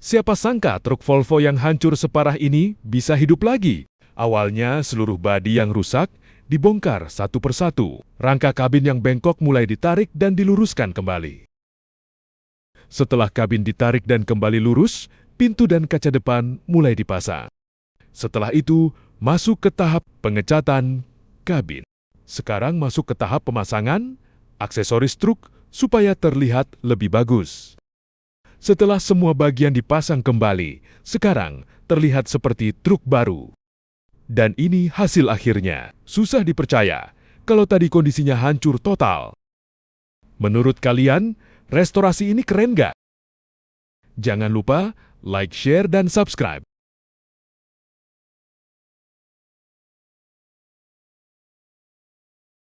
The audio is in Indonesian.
Siapa sangka truk Volvo yang hancur separah ini bisa hidup lagi? Awalnya seluruh badi yang rusak dibongkar satu persatu. Rangka kabin yang bengkok mulai ditarik dan diluruskan kembali. Setelah kabin ditarik dan kembali lurus, pintu dan kaca depan mulai dipasang. Setelah itu, masuk ke tahap pengecatan kabin. Sekarang masuk ke tahap pemasangan aksesoris truk supaya terlihat lebih bagus. Setelah semua bagian dipasang kembali, sekarang terlihat seperti truk baru. Dan ini hasil akhirnya. Susah dipercaya kalau tadi kondisinya hancur total. Menurut kalian, restorasi ini keren nggak? Jangan lupa like, share, dan subscribe.